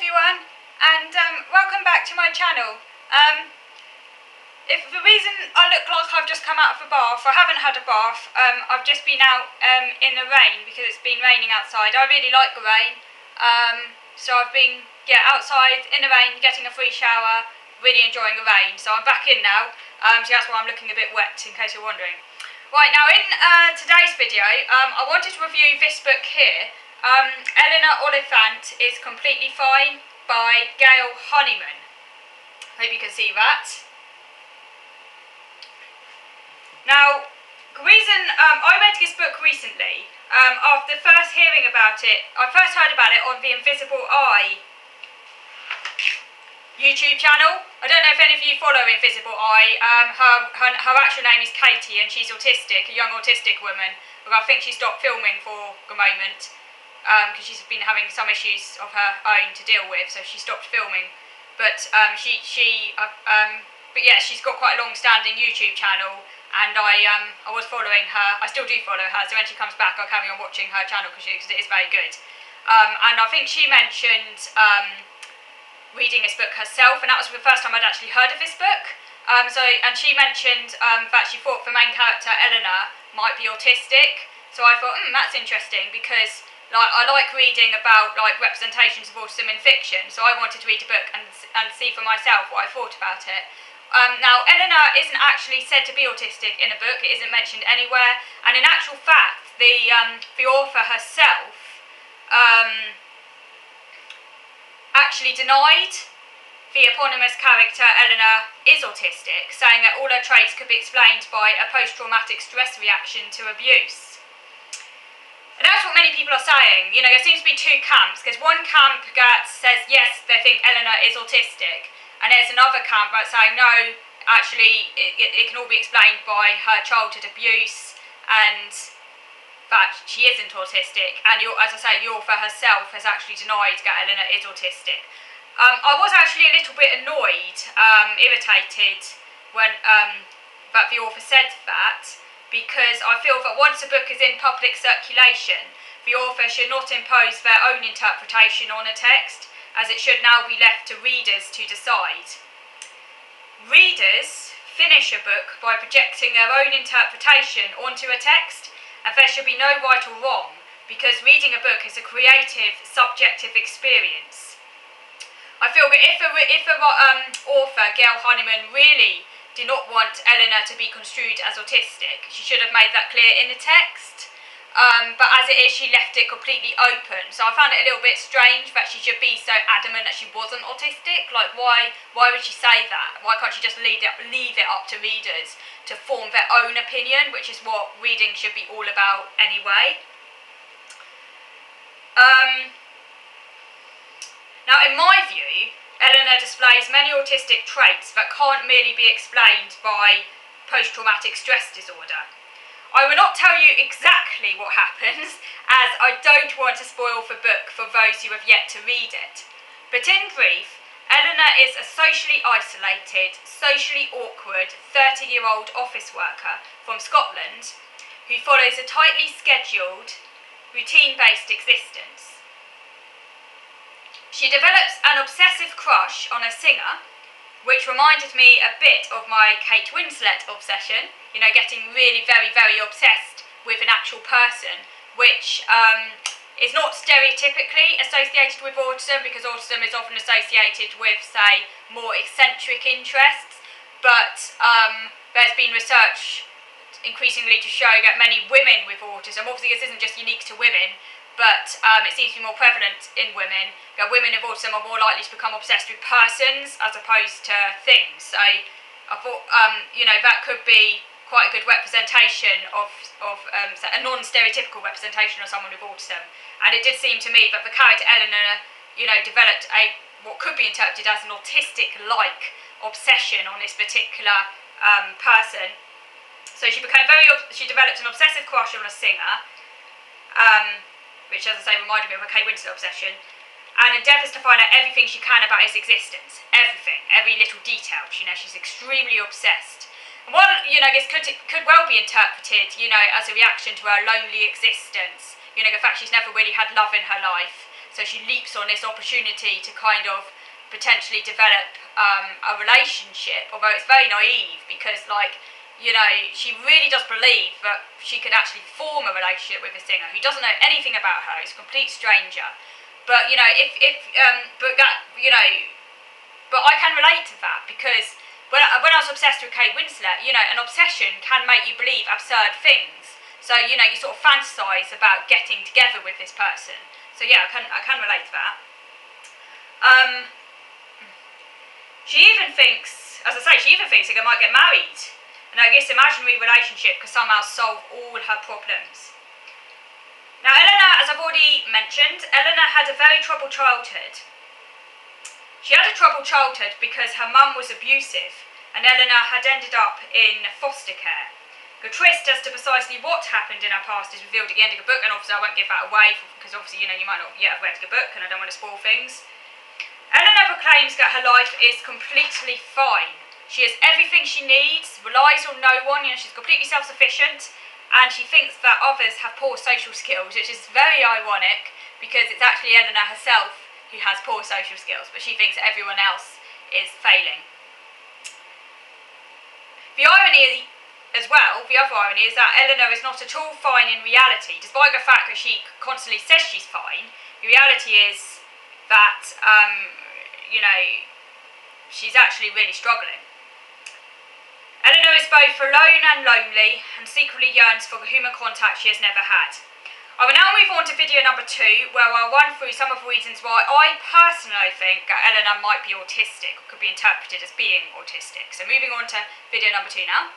everyone, and welcome back to my channel. If the reason I look like I've just come out of a bath, I haven't had a bath. I've just been out in the rain because it's been raining outside. I really like the rain, so I've been outside in the rain, getting a free shower, really enjoying the rain. So I'm back in now, so that's why I'm looking a bit wet, in case you're wondering. Right, now in today's video, I wanted to review this book here. Eleanor Oliphant is Completely Fine by Gail Honeyman. Hope you can see that. Now, the reason I read this book recently, after first hearing about it, I first heard about it on the Invisible Eye YouTube channel. I don't know if any of you follow Invisible Eye. Her actual name is Katie, and she's autistic, a young autistic woman. But I think she stopped filming for the moment because she's been having some issues of her own to deal with, so she stopped filming. But but yeah, she's got quite a long-standing YouTube channel, and I was following her. I still do follow her, so when she comes back, I'll carry on watching her channel because it is very good. And I think she mentioned reading this book herself, and that was the first time I'd actually heard of this book. And she mentioned that she thought the main character, Eleanor, might be autistic. So I thought, that's interesting, because I like reading about representations of autism in fiction. So I wanted to read the book and see for myself what I thought about it. Now, Eleanor isn't actually said to be autistic in the book. It isn't mentioned anywhere. And in actual fact, the author herself actually denied the eponymous character Eleanor is autistic, saying that all her traits could be explained by a post-traumatic stress reaction to abuse. And that's what many people are saying. You know, there seems to be two camps. There's one camp that says, yes, they think Eleanor is autistic, and there's another camp that's saying, no, actually, it can all be explained by her childhood abuse, and that she isn't autistic. And as I say, the author herself has actually denied that Eleanor is autistic. I was actually a little bit annoyed, irritated, when that the author said that, because I feel that once a book is in public circulation, the author should not impose their own interpretation on a text, as it should now be left to readers to decide. Readers finish a book by projecting their own interpretation onto a text, and there should be no right or wrong, because reading a book is a creative, subjective experience. I feel that if the author, Gail Honeyman, really did not want Eleanor to be construed as autistic, she should have made that clear in the text. But as it is, she left it completely open. So I found it a little bit strange that she should be so adamant that she wasn't autistic. Like, why would she say that? Why can't she just leave it up to readers to form their own opinion, which is what reading should be all about anyway? Now, in my view, Eleanor displays many autistic traits that can't merely be explained by post-traumatic stress disorder. I will not tell you exactly what happens, as I don't want to spoil the book for those who have yet to read it. But in brief, Eleanor is a socially isolated, socially awkward 30-year-old office worker from Scotland who follows a tightly scheduled, routine-based existence. She develops an obsessive crush on a singer, which reminded me a bit of my Kate Winslet obsession, you know, getting really very, very obsessed with an actual person, which is not stereotypically associated with autism, because autism is often associated with, say, more eccentric interests, but there's been research increasingly to show that many women with autism, obviously this isn't just unique to women, but it seems to be more prevalent in women, that women with autism are more likely to become obsessed with persons as opposed to things. So I thought, that could be quite a good representation of a non-stereotypical representation of someone with autism. And it did seem to me that the character Eleanor, developed what could be interpreted as an autistic-like obsession on this particular person. So she developed an obsessive crush on a singer, which, as I say, reminded me of a Kate Winslet obsession, and endeavours to find out everything she can about his existence. Everything, every little detail. She's extremely obsessed. And while, this could well be interpreted, as a reaction to her lonely existence, the fact she's never really had love in her life, So she leaps on this opportunity to kind of potentially develop a relationship, although it's very naive because, like, you know, she really does believe that she could actually form a relationship with a singer who doesn't know anything about her, is a complete stranger. But, you know, but I can relate to that because when I was obsessed with Kate Winslet, you know, an obsession can make you believe absurd things. So, you know, you sort of fantasise about getting together with this person. So, yeah, I can relate to that. She even thinks, as I say, she might get married. And this imaginary relationship could somehow solve all her problems. Now, Eleanor, as I've already mentioned, Eleanor had a very troubled childhood. She had a troubled childhood because her mum was abusive, and Eleanor had ended up in foster care. The twist as to precisely what happened in her past is revealed at the end of the book, and obviously I won't give that away because obviously, you know, you might not yet have read the book, and I don't want to spoil things. Eleanor proclaims that her life is completely fine. She has everything she needs, relies on no one, you know, she's completely self-sufficient, and she thinks that others have poor social skills, which is very ironic because it's actually Eleanor herself who has poor social skills, but she thinks that everyone else is failing. The irony as well, the other irony, is that Eleanor is not at all fine in reality. Despite the fact that she constantly says she's fine, the reality is that, you know, she's actually really struggling. Eleanor is both alone and lonely, and secretly yearns for the human contact she has never had. I will now move on to video number 2, where I'll run through some of the reasons why I personally think that Eleanor might be autistic, or could be interpreted as being autistic. So moving on to video number 2 now.